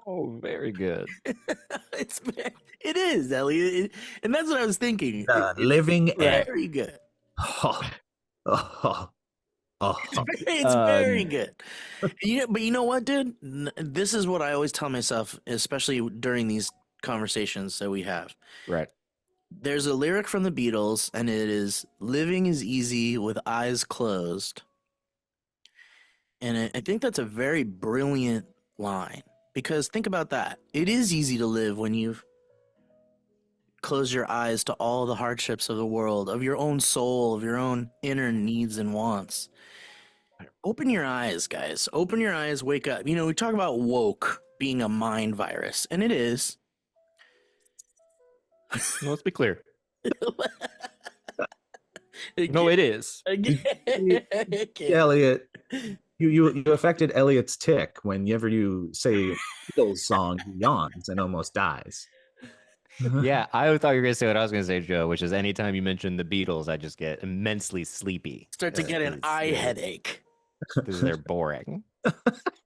Oh, very good. It's it is, Elliot, and that's what I was thinking. It's Living Right. very good. Oh, oh, oh. It's very good. But you know what, dude? This is what I always tell myself, especially during these conversations that we have. Right. There's a lyric from the Beatles, and it is "Living is easy with eyes closed." And I think that's a very brilliant line because think about that. It is easy to live when you've closed your eyes to all the hardships of the world, of your own soul, of your own inner needs and wants. Open your eyes, guys. Open your eyes, wake up. You know, we talk about woke being a mind virus, and it is. Well, let's be clear. Again, No, it is. again. Elliot, you affected Elliot's tick whenever you say Beatles song, he yawns and almost dies. Yeah, I thought you were going to say what I was going to say, Joe, which is anytime you mention the Beatles, I just get immensely sleepy. Start to get an eye headache. Because they're boring.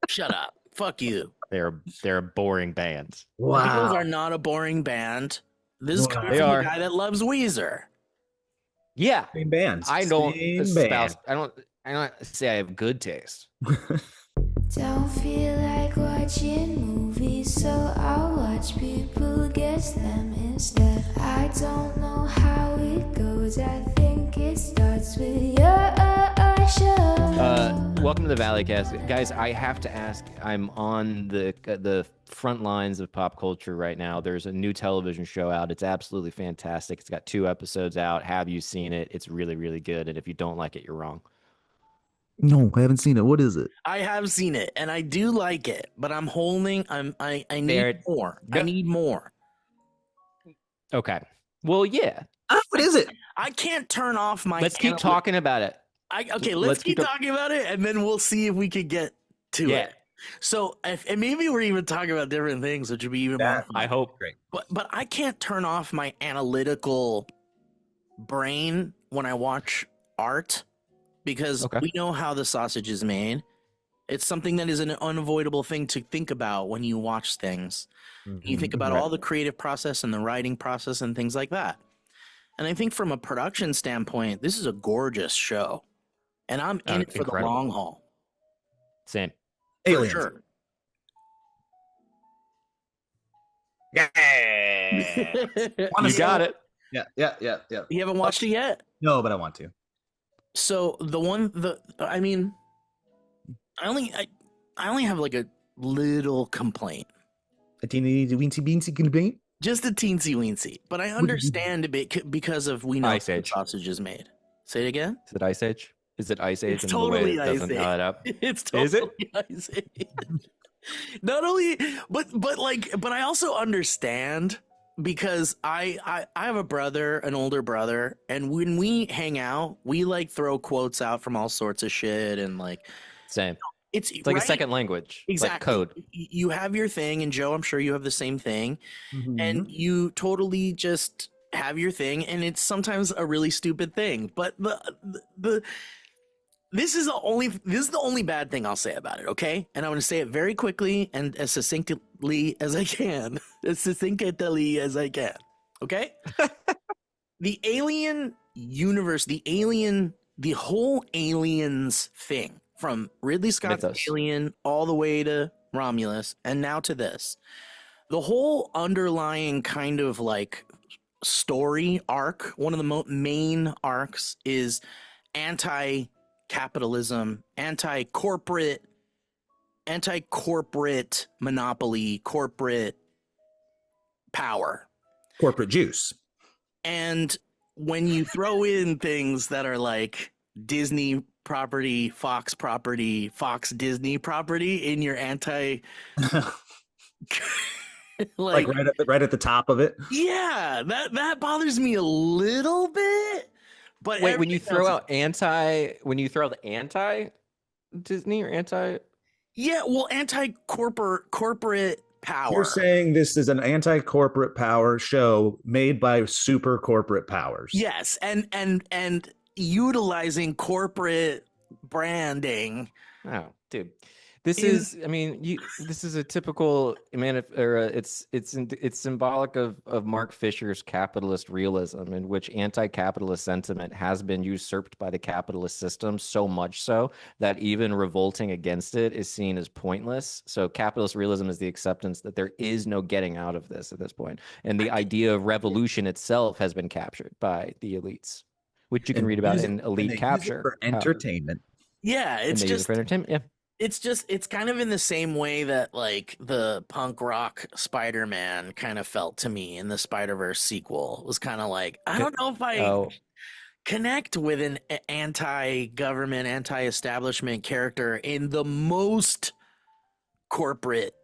Shut up. Fuck you. They're a boring band. The Beatles Wow. are not a boring band. This is coming They from are. a guy that loves Weezer. Yeah. Same bands. I don't Same espouse, band. I don't say I have good taste. Don't feel like watching movies, so I'll watch people guess them instead. I don't know how it goes. I think it starts with your show. Welcome to the Valleycast, guys. I have to ask. I'm on the front lines of pop culture right now. There's a new television show out. It's absolutely fantastic. It's got 2 episodes out. Have you seen it? It's really, really good. And if you don't like it, you're wrong. No, I haven't seen it. What is it? I have seen it and I do like it, but I need more. I need more. Okay. Well, yeah. What is it? I can't turn off my Let's keep talking about it. Let's keep talking about it and then we'll see if we could get to it. So and maybe we're even talking about different things, which would be even more fun. I hope. Great. But I can't turn off my analytical brain when I watch art because we know how the sausage is made. It's something that is an unavoidable thing to think about when you watch things. Mm-hmm. You think about all the creative process and the writing process and things like that. And I think from a production standpoint, this is a gorgeous show. And I'm in it for the long haul. Same. Aliens. For sure. Yeah. You got it. Yeah. You haven't watched it yet? No, but I want to. So I only have like a little complaint. A teeny weensy beansy complaint? Just a teensy weensy. But I understand a bit because of we know Ice how the Age. sausage is made. Say it again? Is it Ice Age? Is it Ice Age? It's totally Ice Ice Age. Up? It's totally Ice Age. Not only, but I also understand because I have a brother, an older brother, and when we hang out, we like throw quotes out from all sorts of shit and like same. It's like right? a second language. Exactly. Like code. You have your thing, and Joe, I'm sure you have the same thing, and you totally just have your thing, and it's sometimes a really stupid thing, but this is the only bad thing I'll say about it, okay? And I'm going to say it very quickly and as succinctly as I can. Okay? The alien universe, the whole aliens thing, from Ridley Scott's Alien all the way to Romulus, and now to this. The whole underlying kind of like story arc, one of the main arcs is anti-capitalism, anti-corporate monopoly, corporate power, corporate juice. And when you throw in things that are like Disney property, Fox Disney property in your like right at the top of it. Yeah, that bothers me a little bit. But wait, when you throw out the anti Disney or anti, yeah, well, corporate power. You're saying this is an anti-corporate power show made by super corporate powers. Yes, and utilizing corporate branding. Oh, dude. This is, I mean, this is a typical it's symbolic of Mark Fisher's capitalist realism, in which anti-capitalist sentiment has been usurped by the capitalist system, so much so that even revolting against it is seen as pointless. So capitalist realism is the acceptance that there is no getting out of this at this point, and the idea of revolution itself has been captured by the elites, which you can read about in Elite Capture for entertainment. Yeah, it's just for entertainment. Yeah. it's kind of in the same way that like the punk rock Spider-Man kind of felt to me in the Spider-Verse sequel. It was kind of like, I don't know if I connect with an anti-government, anti-establishment character in the most corporate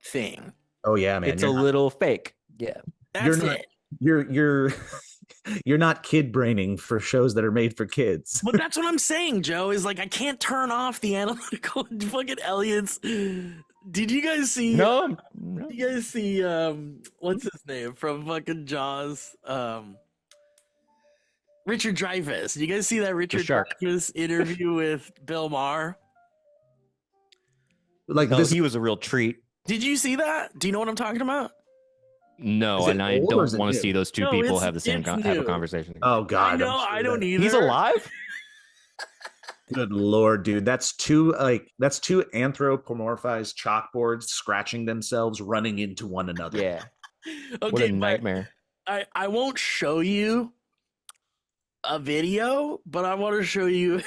thing. Oh yeah, man. It's a little fake. Yeah. That's it. You're not kid braining for shows that are made for kids. But that's what I'm saying, Joe, is like I can't turn off the analytical fucking Elliot's. Did you guys see No. Did you guys see what's his name from fucking Jaws? Richard Dreyfus. Did you guys see that Richard Dreyfus interview with Bill Maher? Like he was a real treat. Did you see that? Do you know what I'm talking about? No, and I don't want to see those two people have the same have a conversation. Oh God, I don't either. He's alive. Good Lord, dude, that's two anthropomorphized chalkboards scratching themselves, running into one another. Yeah. Okay, what a nightmare. I won't show you a video, but I want to show you.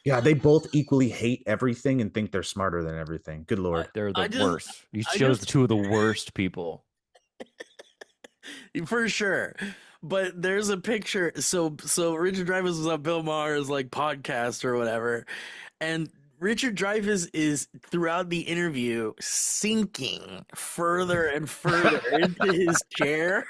Yeah, they both equally hate everything and think they're smarter than everything. Good Lord. They're the worst. You chose the two of the worst people. For sure. But there's a picture. So Richard Dreyfus was on Bill Maher's like podcast or whatever. And Richard Dreyfus is throughout the interview sinking further and further into his chair.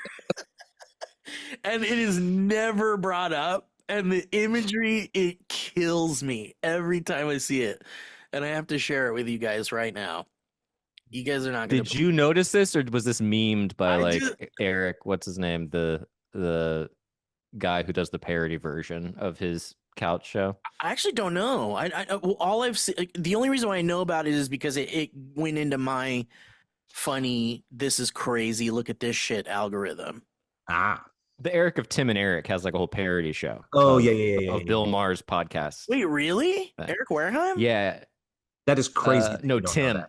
And it is never brought up. And the imagery, it kills me every time I see it. And I have to share it with you guys right now. You guys are not going to... Did you notice this, or was this memed by Eric, what's his name? The guy who does the parody version of his couch show? I actually don't know. All I've seen... The only reason why I know about it is because it went into my funny, this is crazy, look at this shit algorithm. The Eric of Tim and Eric has like a whole parody show. Oh, of Bill Maher's podcast. Wait, really? Eric Wareheim? Yeah. That is crazy. No, Tim.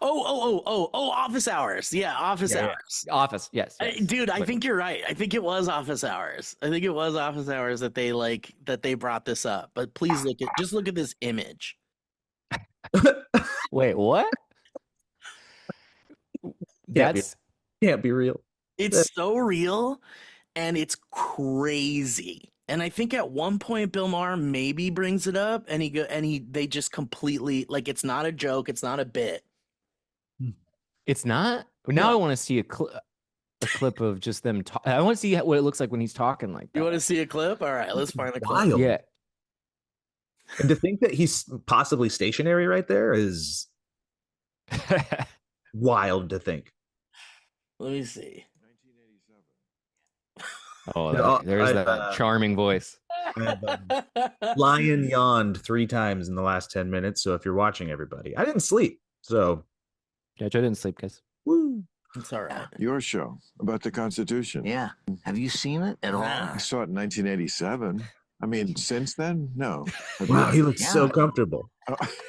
Oh, Office Hours. Yeah, Office Hours. Yeah. Office, yes. Dude, I think you're right. I think it was Office Hours. I think it was Office Hours that they brought this up. But please look at this image. Wait, what? Can't be real. It's so real. And it's crazy. And I think at one point Bill Maher maybe brings it up, and they just completely, like, it's not a joke, it's not a bit. It's not. Now I want to see a clip of just them. I want to see what it looks like when he's talking like that. You want to see a clip? All right, let's find the clip. Yeah. And to think that he's possibly stationary right there is wild to think. Let me see. Oh, there's that charming voice. Lion yawned 3 times in the last 10 minutes. So if you're watching, everybody, I didn't sleep. So yeah, Joe didn't sleep, guys. Woo. It's all right. Your show about the Constitution. Yeah. Have you seen it at all? I saw it in 1987. I mean, since then, no. Wow, he looks so comfortable.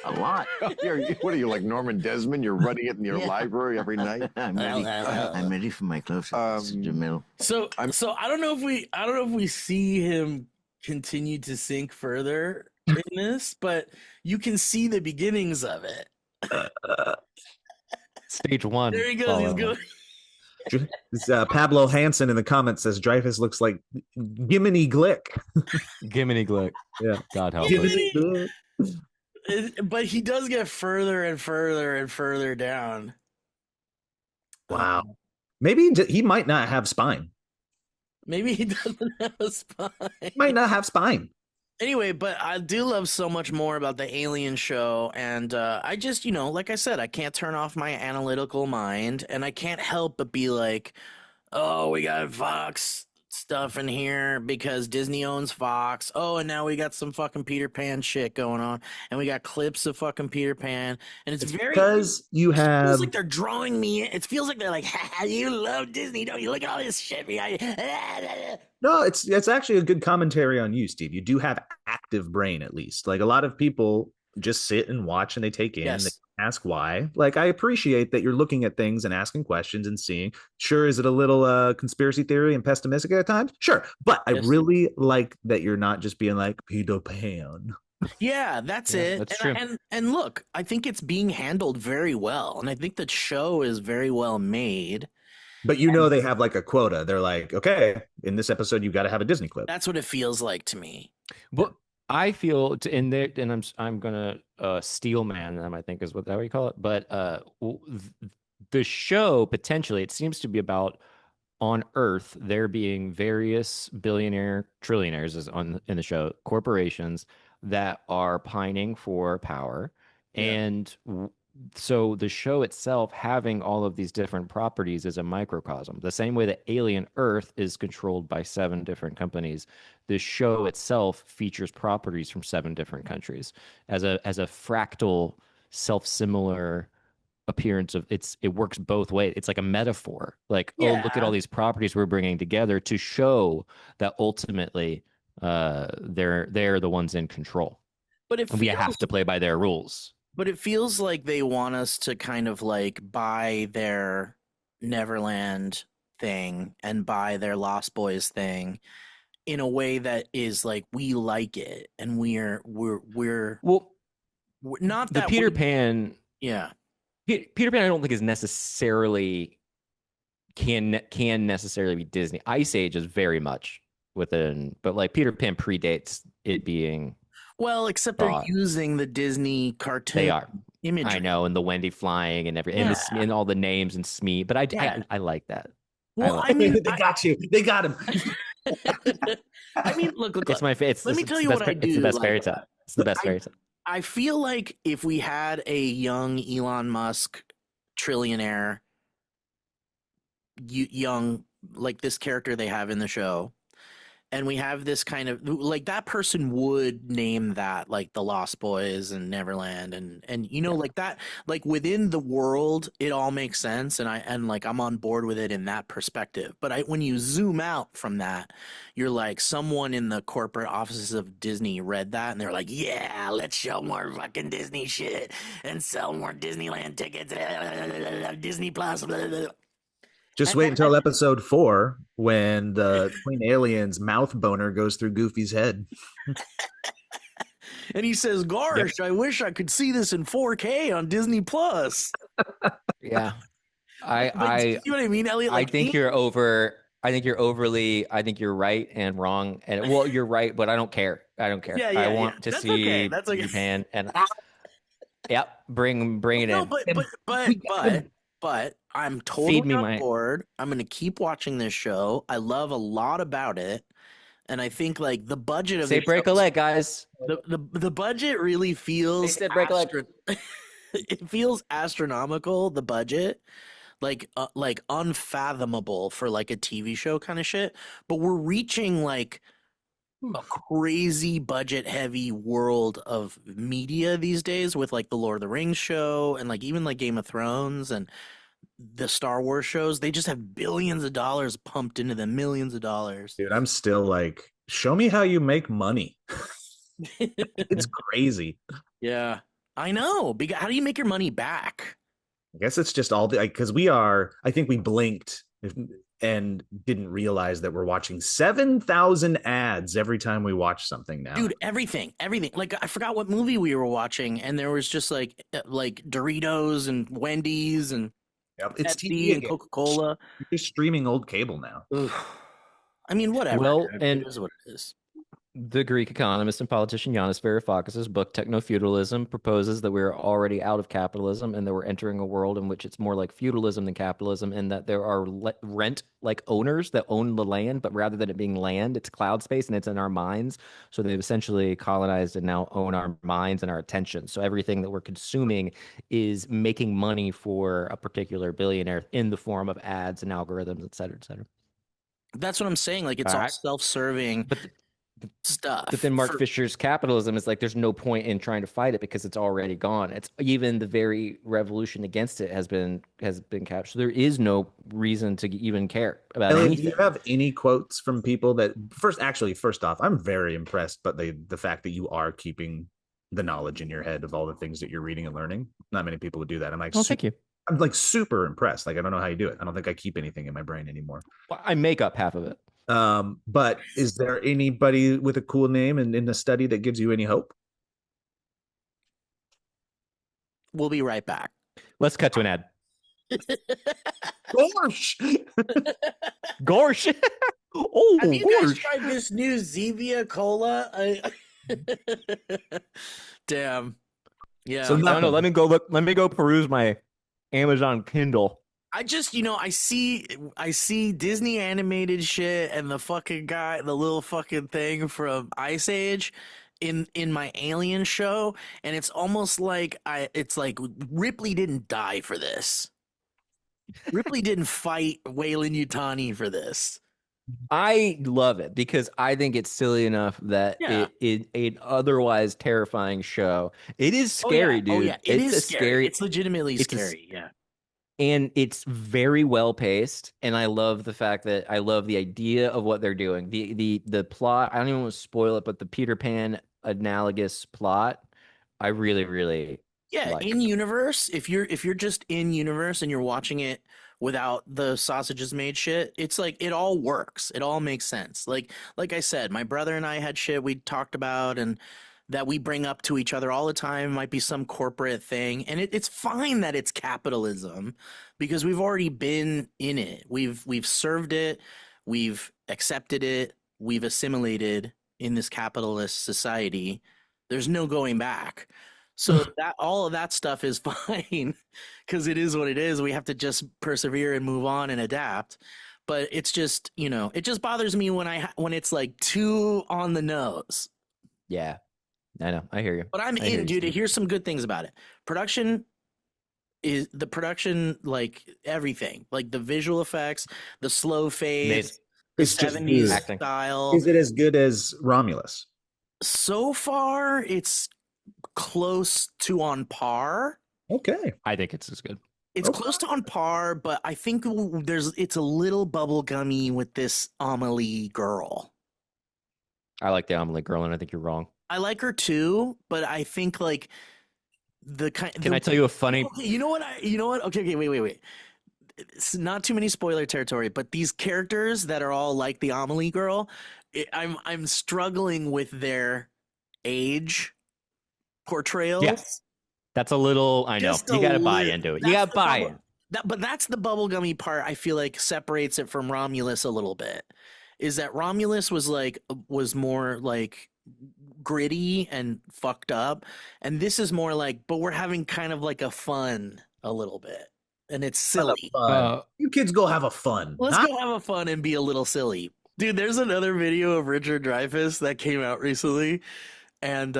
A lot. What are you, like Norman Desmond? You're running it in your library every night. I'm ready for my close up, Jamil. So I don't know if we see him continue to sink further in this, but you can see the beginnings of it. Stage 1. There he goes. He's going. Pablo Hansen in the comments says Dreyfus looks like Gimini Glick. Gimini Glick. Yeah. God help us. But he does get further and further and further down. Wow. Maybe he might not have spine. Maybe he doesn't have a spine. He might not have spine. Anyway, but I do love so much more about the Alien show, and I just, like I said, I can't turn off my analytical mind, and I can't help but be like, oh, we got Fox stuff in here because Disney owns Fox. Oh, and now we got some fucking Peter Pan shit going on, and we got clips of fucking Peter Pan, and it's very because you it have feels like they're drawing me in. It feels like they're like, ha, you love Disney, don't you? Look at all this shit behind you. no, it's actually a good commentary on you, Steve. You do have active brain, at least. Like a lot of people just sit and watch and they take in, Yes. they ask why. Like I appreciate that you're looking at things and asking questions and seeing. Sure, is it a little conspiracy theory and pessimistic at times? Sure, but I Yes. really like that you're not just being like Peter Pan. Yeah, that's it. That's and, true. and look, I think it's being handled very well, and I think the show is very well made. But you know they have like a quota. They're like, okay, in this episode you've got to have a Disney clip. That's what it feels like to me. But I feel in there, and I'm gonna steel man them, I think is what you call it. But the show potentially it seems to be about on Earth there being various billionaire trillionaires in the show corporations that are pining for power, and so the show itself having all of these different properties is a microcosm. The same way that Alien Earth is controlled by 7 different companies, the show itself features properties from 7 different countries as a fractal, self-similar appearance of it works both ways. It's like a metaphor. Like, oh, look at all these properties we're bringing together to show that ultimately they're the ones in control. But we have to play by their rules. But it feels like they want us to kind of like buy their Neverland thing and buy their Lost Boys thing in a way that is like we like it, and we're not the that Peter Pan. Yeah, Peter Pan, I don't think is necessarily can necessarily be Disney. Ice Age is very much within, but like Peter Pan predates it being. Well, except they're using the Disney cartoon. They are. Imagery. I know, and the Wendy flying and and all the names and Smee. But I like that. Well, I mean, they got you. They got him. I mean, look. It's my favorite. Let me tell you what I do. It's the best fairy tale. It's the best fairy tale. I feel like if we had a young Elon Musk trillionaire, young like this character they have in the show, and we have this kind of like that person would name that like the Lost Boys and Neverland and you know like that, like within the world it all makes sense, and like I'm on board with it in that perspective. But when you zoom out from that, you're like someone in the corporate offices of Disney read that and they're like, yeah, let's show more fucking Disney shit and sell more Disneyland tickets, Disney Plus. Just wait until episode 4 when the Queen Alien's mouth boner goes through Goofy's head. And he says, gosh, I wish I could see this in 4K on Disney Plus. Yeah. See what I mean, Elliot? Like, I think you're right and wrong. And well, you're right, but I don't care. Yeah, I want to see That's okay. Japan and bring it in. But I'm totally on board. I'm going to keep watching this show. I love a lot about it. And I think like the budget of break a leg, guys. The budget really feels break a leg. It feels astronomical, the budget. Like unfathomable for like a TV show kind of shit. But we're reaching like a crazy budget heavy world of media these days with like the Lord of the Rings show and like even like Game of Thrones and the Star Wars shows. They just have billions of dollars pumped into them, millions of dollars. Dude, I'm still like, show me how you make money. It's crazy. Yeah, I know. How do you make your money back? I guess it's just all because I think we blinked and didn't realize that we're watching 7,000 ads every time we watch something now. Dude, everything. Like I forgot what movie we were watching, and there was just like Doritos and Wendy's and it's Pepsi TV and Coca-Cola. You're just streaming old cable now. I mean, whatever. Well, and it is what it is. The Greek economist and politician Yanis Varoufakis' book Techno-Feudalism proposes that we're already out of capitalism and that we're entering a world in which it's more like feudalism than capitalism, and that there are rent-like owners that own the land, but rather than it being land, it's cloud space and it's in our minds. So they've essentially colonized and now own our minds and our attention. So everything that we're consuming is making money for a particular billionaire in the form of ads and algorithms, et cetera, et cetera. That's what I'm saying. Like it's all self-serving But stuff. But then Mark Fisher's capitalism is like there's no point in trying to fight it because it's already gone. It's even the very revolution against it has been captured. So there is no reason to even care about Elliot, anything. do you have any quotes from people that first off, I'm very impressed by the fact that you are keeping the knowledge in your head of all the things that you're reading and learning. Not many people would do that. Thank you. I'm like super impressed. Like I don't know how you do it. I don't think I keep anything in my brain anymore. Well, I make up half of it. But is there anybody with a cool name in the study that gives you any hope? We'll be right back. Let's cut to an ad. Gosh. Gorsh. Oh, have you guys tried this new Zevia Cola? Damn. Yeah. So I don't know. Let me go look. Let me go peruse my Amazon Kindle. I just, I see Disney animated shit and the fucking guy, the little fucking thing from Ice Age in my Alien show, and it's almost like it's like Ripley didn't die for this. Ripley didn't fight Weyland Yutani for this. I love it because I think it's silly enough that it otherwise terrifying show. It is scary, dude. Oh yeah, it's scary. It's legitimately scary. Yeah. And it's very well paced, and I love the fact that I love the idea of what they're doing. The plot, I don't even want to spoil it, but the Peter Pan analogous plot, I really, really like. In universe, if you're just in universe and you're watching it without the sausages made shit, it's like it all works. It all makes sense. Like I said, my brother and I had shit we talked about and that we bring up to each other all the time. It might be some corporate thing, and it's fine that it's capitalism because we've already been in it. We've served it, we've accepted it, we've assimilated in this capitalist society. There's no going back. So that all of that stuff is fine because it is what it is. We have to just persevere and move on and adapt. But it's just, it just bothers me when it's like too on the nose. Yeah. I know. I hear you. But I'm in, dude. Here's some good things about it. Production, like everything, like the visual effects, the slow fades, the 70s style. Is it as good as Romulus? So far, it's close to on par. Okay. I think it's as good. It's close to on par, but I think it's a little bubblegummy with this Amelie girl. I like the Amelie girl, and I think you're wrong. I like her too, but I think like the kind. Can I tell you a funny? Okay, you know what? Okay, wait. It's not too many spoiler territory, but these characters that are all like the Amelie girl, I'm struggling with their age portrayals. Yes, that's a little. I know you got to buy into it. You got to buy in. But that's the bubblegummy part. I feel like separates it from Romulus a little bit. Is that Romulus was more like gritty and fucked up, and this is more like, but we're having kind of like a fun a little bit, and it's silly. You kids go have a fun. Let's go have a fun and be a little silly, dude. There's another video of Richard Dreyfus that came out recently, and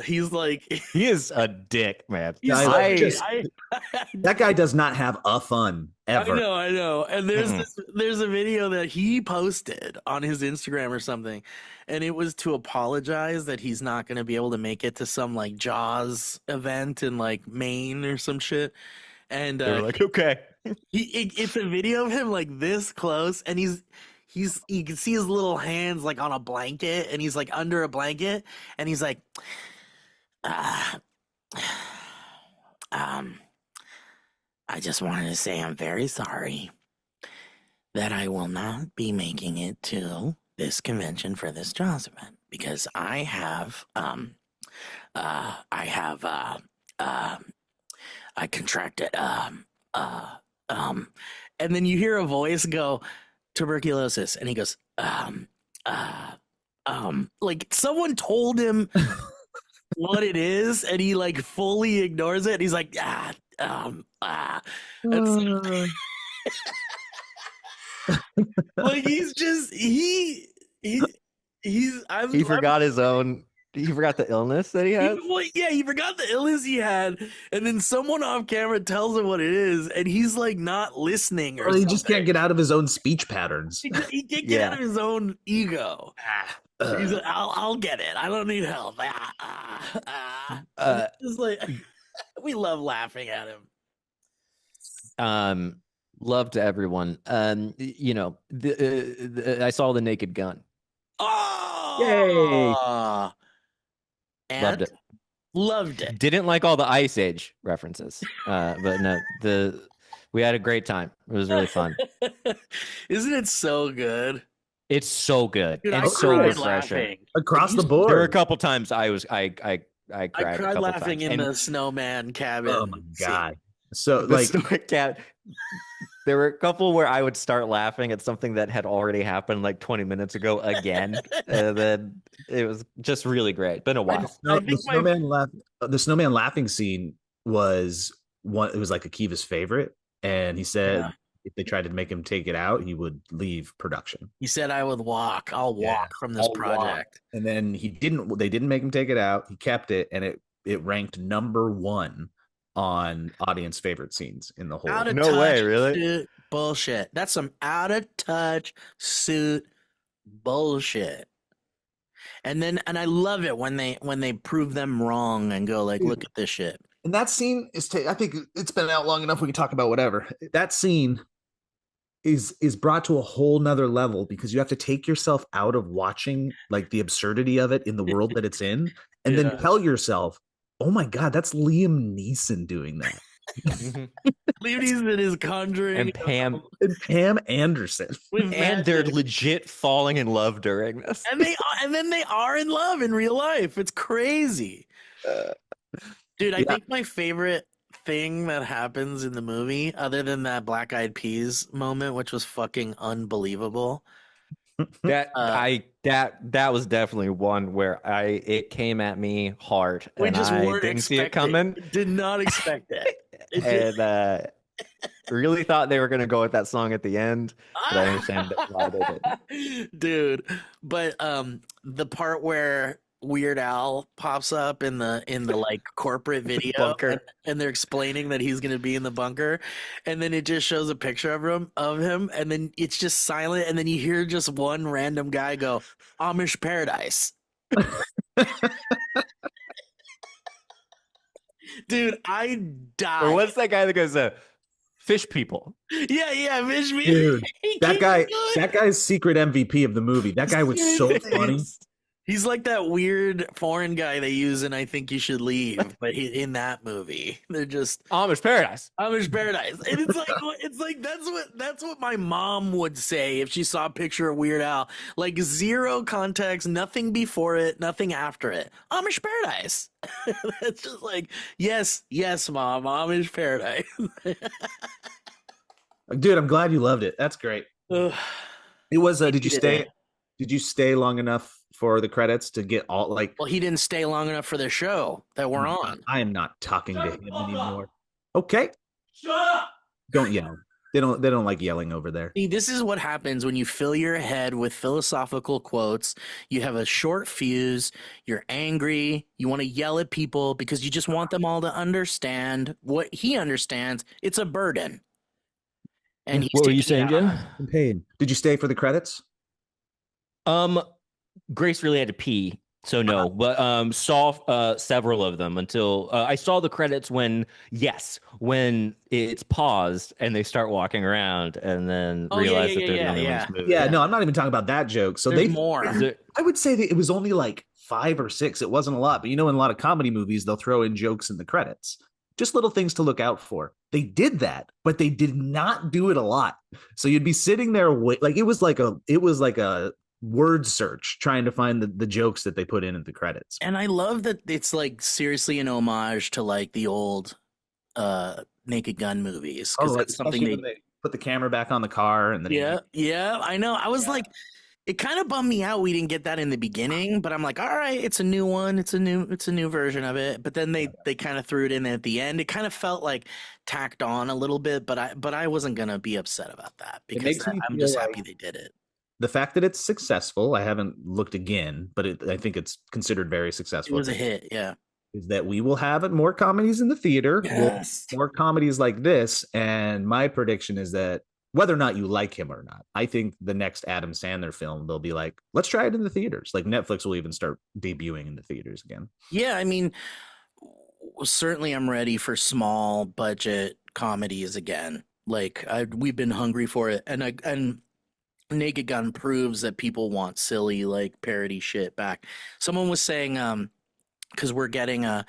he's like, he is a dick, man. That guy does not have a fun ever. I know. And there's a video that he posted on his Instagram or something, and it was to apologize that he's not going to be able to make it to some like Jaws event in like Maine or some shit. And they're like, okay, it's a video of him like this close, and you can see his little hands like on a blanket, and he's like under a blanket, and he's like, I just wanted to say I'm very sorry that I will not be making it to this convention for this Jaws event because I contracted, and then you hear a voice go, tuberculosis, and he goes, like someone told him what it is, and he like fully ignores it, and he's like, like he forgot his own You forgot the illness that he has? He forgot the illness he had, and then someone off camera tells him what it is, and he's like not listening or Or he just something. can't get out of his own speech patterns. He can't get out of his own ego. He's like, I'll get it. I don't need help. It's like we love laughing at him. Love to everyone. You know, I saw The Naked Gun. Oh, Yay! and loved it. Didn't like all the Ice Age references, but no, we had a great time. It was really fun. Isn't it so good? It's so good. Dude, and I so cried refreshing. laughing. Across the There were a board. couple times I cried. I a cried couple laughing times. in And the snowman cabin. Oh my scene. God. So the like story cat. There were a couple where I would start laughing at something that had already happened like 20 minutes ago again, and then it was just really great. Been a while. the snowman laughing scene was one. It was like Akiva's favorite, and he said if they tried to make him take it out, he would leave production. He said, "I would walk. I'll walk from this project." And then he didn't. They didn't make him take it out. He kept it, and it ranked #1 on audience favorite scenes in the whole. Out of No touch way, really? suit bullshit. That's some out of touch suit bullshit. And I love it when they prove them wrong and go like, look at this shit. And that scene is. I think it's been out long enough. We can talk about whatever. That scene is brought to a whole nother level because you have to take yourself out of watching like the absurdity of it in the world that it's in, and then tell yourself, "Oh my God, that's Liam Neeson doing that." Liam Neeson is Conjuring And Pam Anderson, and they're legit falling in love during this. and then they are in love in real life. It's crazy, dude. I think my favorite thing that happens in the movie, other than that Black Eyed Peas moment, which was fucking unbelievable. That was definitely one where it came at me hard. We and just I weren't didn't see it coming. Did not expect it. And really thought they were going to go with that song at the end, but I understand why they did. Dude, but the part where Weird Al pops up in the like corporate video bunker. and they're explaining that he's gonna be in the bunker, and then it just shows a picture of him, and then it's just silent, and then you hear just one random guy go, "Amish Paradise." Dude, I died. Or what's that guy that goes, fish people? Yeah, fish me. dude, that guy's secret MVP of the movie. That guy was so funny. He's like that weird foreign guy they use in I Think You Should Leave, but in that movie, they're just Amish Paradise. Amish Paradise, and it's like that's what my mom would say if she saw a picture of Weird Al, like zero context, nothing before it, nothing after it. Amish Paradise. It's just like yes, mom, Amish Paradise. Dude, I'm glad you loved it. That's great. Ugh. It was. Did you stay long enough for the credits to get all like? Well, he didn't stay long enough for the show that we're on. I am not talking to him anymore. Okay. Shut up. Don't yell. They don't like yelling over there. See, this is what happens when you fill your head with philosophical quotes. You have a short fuse. You're angry. You want to yell at people because you just want them all to understand what he understands. It's a burden. And he's What were you taking saying, it out. Jim? I'm paid. Did you stay for the credits? Grace really had to pee, so no. But saw several of them until I saw the credits when it's paused and they start walking around, and then realize that they're the only ones moving. Yeah, no, I'm not even talking about that joke. So There's more. I would say that it was only like 5 or 6. It wasn't a lot, but in a lot of comedy movies, they'll throw in jokes in the credits. Just little things to look out for. They did that, but they did not do it a lot. So you'd be sitting there, like it was like a word search trying to find the jokes that they put in at the credits. And I love that it's like seriously an homage to like the old Naked Gun movies. Oh, that's something they put the camera back on the car and then yeah, I know. I was like, it kind of bummed me out we didn't get that in the beginning, but I'm like, all right, it's a new one, it's a new version of it. But then they kind of threw it in at the end. It kind of felt like tacked on a little bit, but I wasn't gonna be upset about that because I'm just happy they did it. the fact that it's successful, I haven't looked again, but I think it's considered very It successful. was a hit, yeah. Is that we will have more comedies in the theater. Yes. More comedies like this. And my prediction is that whether or not you like him or not, I think the next Adam Sandler film, they'll be like, let's try it in the theaters. Like Netflix will even start debuting in the theaters again. Yeah, I mean, certainly I'm ready for small budget comedies again. Like we've been hungry for it, and Naked Gun proves that people want silly like parody shit back. Someone was saying because we're getting a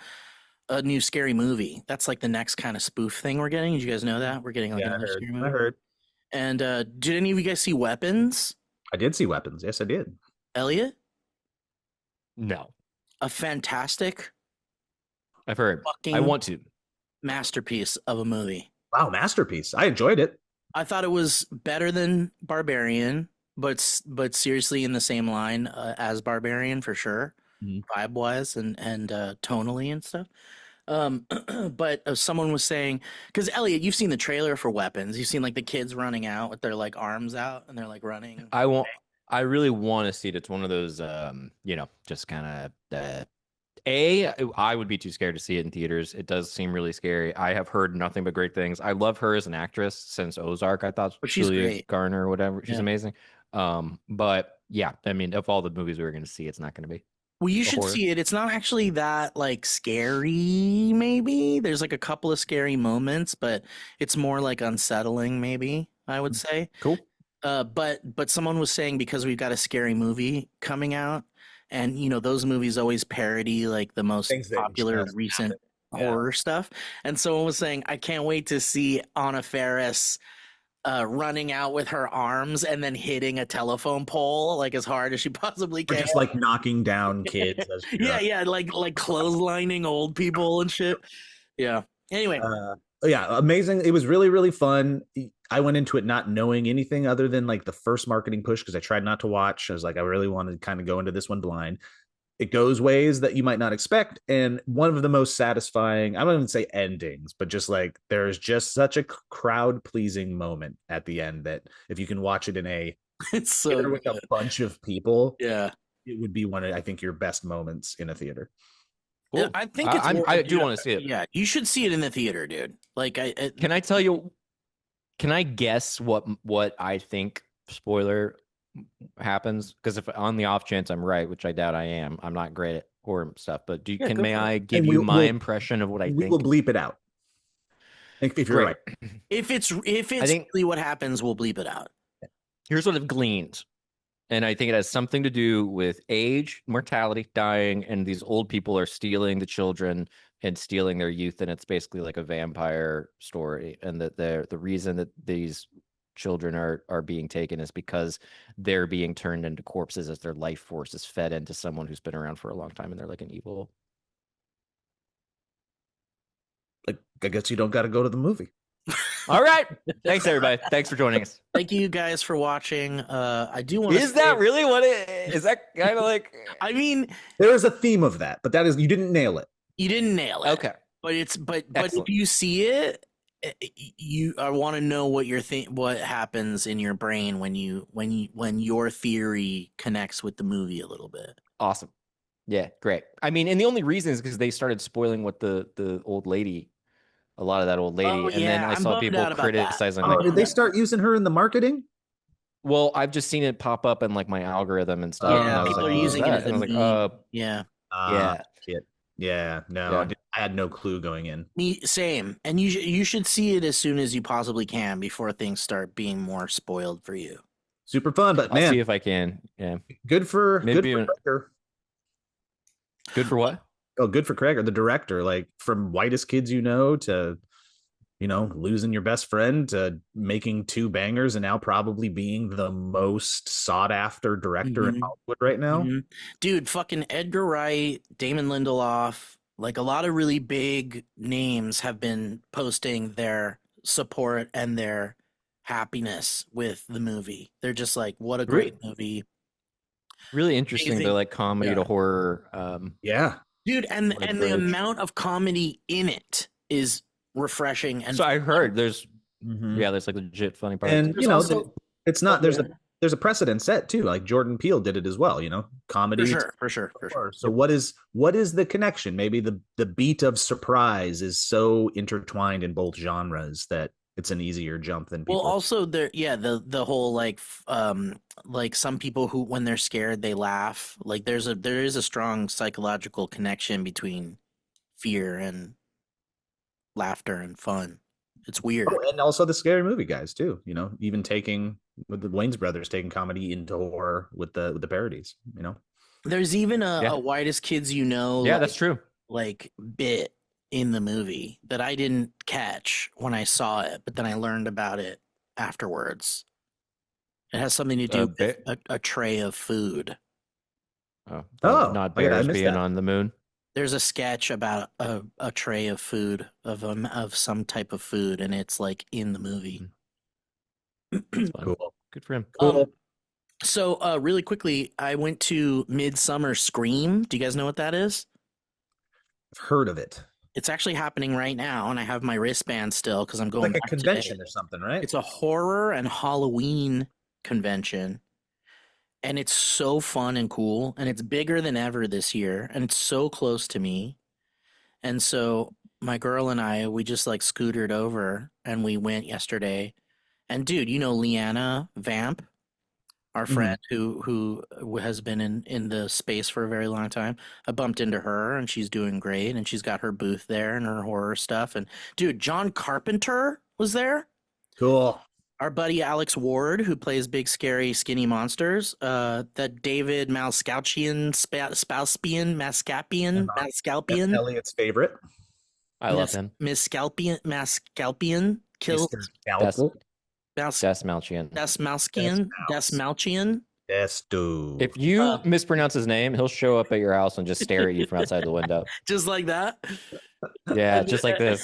new scary movie. That's like the next kind of spoof thing we're getting. Did you guys know that? We're getting like another scary movie. I heard. And did any of you guys see Weapons? I did see Weapons. Yes, I did. Elliot? No, A fantastic I've heard. fucking I want to. masterpiece of a movie. Wow, masterpiece. I enjoyed it. I thought it was better than Barbarian, but seriously in the same line as Barbarian for sure, vibe wise and tonally and stuff. But someone was saying, because Elliot, you've seen the trailer for Weapons. You've seen like the kids running out with their like arms out and they're like running. I really want to see it. It's one of those, just kind of. I would be too scared to see it in theaters. It does seem really scary. I have heard nothing but great things. I love her as an actress since Ozark. I thought she's Julia great. Garner or whatever. She's Yeah. amazing. But yeah, I mean, of all the movies we were going to see, it's not going to be. Well, you should horror. see it. It's not actually that like scary, maybe. There's like a couple of scary moments, but it's more like unsettling, maybe, I would say. Cool. But someone was saying because we've got a scary movie coming out, and you know those movies always parody like the most Things that popular just recent happen. Yeah. horror stuff. And someone was saying, I can't wait to see Anna Faris running out with her arms and then hitting a telephone pole like as hard as she possibly Or can. just like knocking down kids. As Yeah, like clotheslining old people and shit. Yeah. Anyway, yeah, amazing. It was really, really fun. I went into it not knowing anything other than like the first marketing push because I tried not to watch. I was like, I really wanted to kind of go into this one blind. It goes ways that you might not expect. And one of the most satisfying, I don't even say endings, but just like there's just such a crowd pleasing moment at the end that if you can watch it in a it's so theater with a bunch of people, yeah. it would be one of, I think, your best moments in a theater. Cool. I think it's I do want to see it. Yeah, you should see it in the theater, dude. Like Can I tell you? Can I guess what I think? Spoiler happens, because if on the off chance I'm right, which I doubt I am, I'm not great at horror stuff. But may I give you my impression of what I think? We will bleep it out. If you're right. If it's really what happens, we'll bleep it out. Here's what I've gleaned. And I think it has something to do with age, mortality, dying, and these old people are stealing the children and stealing their youth, and it's basically like a vampire story. And that the reason that these children are being taken is because they're being turned into corpses as their life force is fed into someone who's been around for a long time, and they're like an evil. Like, I guess you don't got to go to the movie. All right. Thanks, everybody. Thanks for joining us. Thank you guys for watching. I do want to. Is that really what it is? That kind of like? I mean, there is a theme of that, but that is, you didn't nail it. You didn't nail it. Okay. But if you see it, I want to know what what happens in your brain when your theory connects with the movie a little bit. Awesome. Yeah, great. I mean, and the only reason is because they started spoiling what the old lady, a lot of that old lady, and then I saw people criticizing. Oh, did they start using her in the marketing? Well, I've just seen it pop up in like my algorithm and stuff. Yeah, and people are using it as a meme. Yeah. No, I had no clue going in. Me same, and you should see it as soon as you possibly can before things start being more spoiled for you. Super fun, but I'll see if I can. Yeah, good for Krager. Good for what? Oh, good for Krager, the director. Like from Whitest Kids You Know to, losing your best friend to making two bangers and now probably being the most sought after director in Hollywood right now. Dude, fucking Edgar Wright, Damon Lindelof, like a lot of really big names have been posting their support and their happiness with the movie. They're just like, what a great movie. Really interesting. They're like comedy to horror. Yeah. Dude, and the amount of comedy in it is refreshing. And so I heard there's there's like legit funny parts. And it's not there's a precedent set too. Like Jordan Peele did it as well. Comedy. For sure. So what is the connection? Maybe the beat of surprise is so intertwined in both genres that it's an easier jump than people. Well, also the whole like some people who when they're scared they laugh. Like there is a strong psychological connection between fear and laughter and fun. It's weird. Oh, and also the scary movie guys too. Even taking with the Wayans brothers taking comedy into horror with the parodies. There's even a Whitest Kids Yeah, that's true. Like bit in the movie that I didn't catch when I saw it, but then I learned about it afterwards. It has something to do with a tray of food. Not bears being on the moon. There's a sketch about a tray of food of some type of food, and it's like in the movie. Cool. Good for him. Cool. So really quickly, I went to Midsummer Scream. Do you guys know what that is? I've heard of it. It's actually happening right now, and I have my wristband still because I'm going like a back convention today. or something, right? It's a horror and Halloween convention, and it's so fun and cool, and it's bigger than ever this year, and it's so close to me. And so my girl and I, we just like scootered over, and we went yesterday. And dude, Leanna Vamp, our friend who has been in the space for a very long time. I bumped into her, and she's doing great, and she's got her booth there and her horror stuff. And dude, John Carpenter was there. Cool. Our buddy Alex Ward, who plays big, scary, skinny monsters. That David Malskouchian, Mascalpian. Elliot's favorite. I love him. Mascalpian killed. Desmalchian. Yes, dude. If you mispronounce his name, he'll show up at your house and just stare at you from outside the window. Just like that? Yeah, just like this.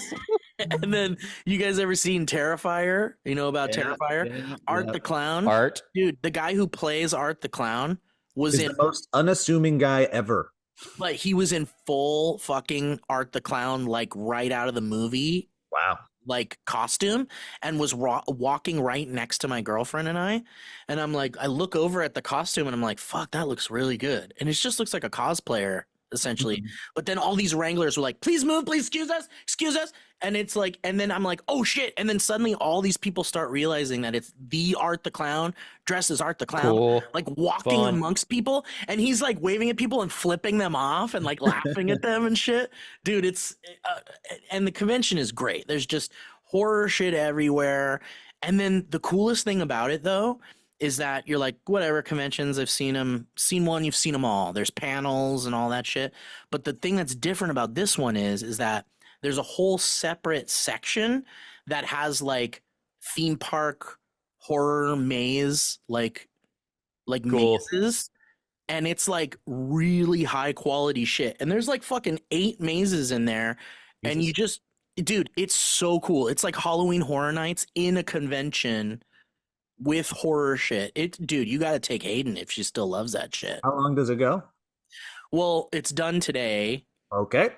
And then, you guys ever seen Terrifier? You know about Terrifier? Yeah, Art the Clown? Art? Dude, the guy who plays Art the Clown was the most unassuming guy ever. Like, he was in full fucking Art the Clown, like, right out of the movie. Wow. Like costume, and was walking right next to my girlfriend and I I'm like, I look over at the costume and I'm like, fuck, that looks really good. And it just looks like a cosplayer essentially. Mm-hmm. But then all these wranglers were like, please move, please excuse us. And it's like, and then I'm like, oh shit. And then suddenly all these people start realizing that it's the Art the Clown dressed as Art the Clown, like walking amongst people. And he's like waving at people and flipping them off and like laughing at them and shit. Dude, and the convention is great. There's just horror shit everywhere. And then the coolest thing about it though, is that you're like, whatever, conventions, I've seen one, you've seen them all. There's panels and all that shit. But the thing that's different about this one is that there's a whole separate section that has like theme park horror maze, like cool. Mazes. And it's like really high quality shit. And there's like fucking 8 mazes in there. Jesus. And you just, dude, it's so cool. It's like Halloween Horror Nights in a convention with horror shit. Dude, you got to take Hayden if she still loves that shit. How long does it go? Well, it's done today. Okay.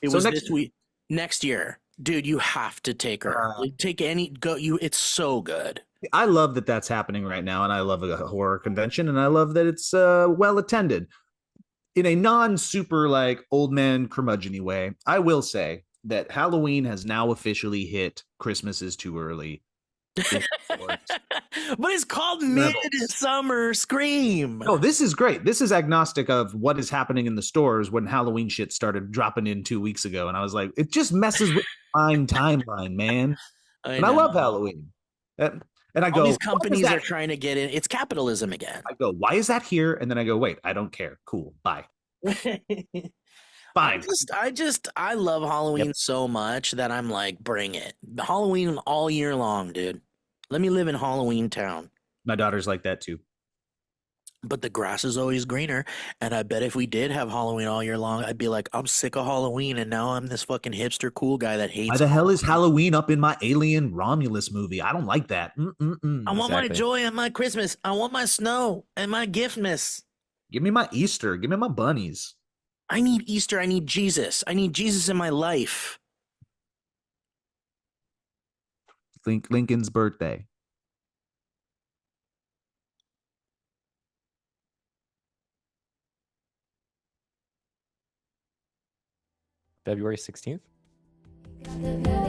It was this week. Next year, dude, you have to take her. It's so good. I love that that's happening right now, and I love a horror convention, and I love that it's well attended. In a non-super like old man curmudgeon-y way, I will say that Halloween has now officially hit Christmas is too early. But it's called Midsummer Scream. No, this is great. This is agnostic of what is happening in the stores when Halloween shit started dropping in 2 weeks ago. And I was like, it just messes with my timeline, man. I love Halloween. And I go, all these companies are trying to get in. It's capitalism again. I go, why is that here? And then I go, wait, I don't care. Cool. Bye. Fine. I love Halloween so much that I'm like, bring it. Halloween all year long, dude. Let me live in Halloween town. My daughter's like that too. But the grass is always greener. And I bet if we did have Halloween all year long, I'd be like, I'm sick of Halloween. And now I'm this fucking hipster cool guy that hates. Why the hell is Halloween up in my Alien Romulus movie? I don't like that. I want my joy and my Christmas. I want my snow and my giftmas. Give me my Easter. Give me my bunnies. I need Easter. I need Jesus. I need Jesus in my life. Lincoln's birthday. February 16th. The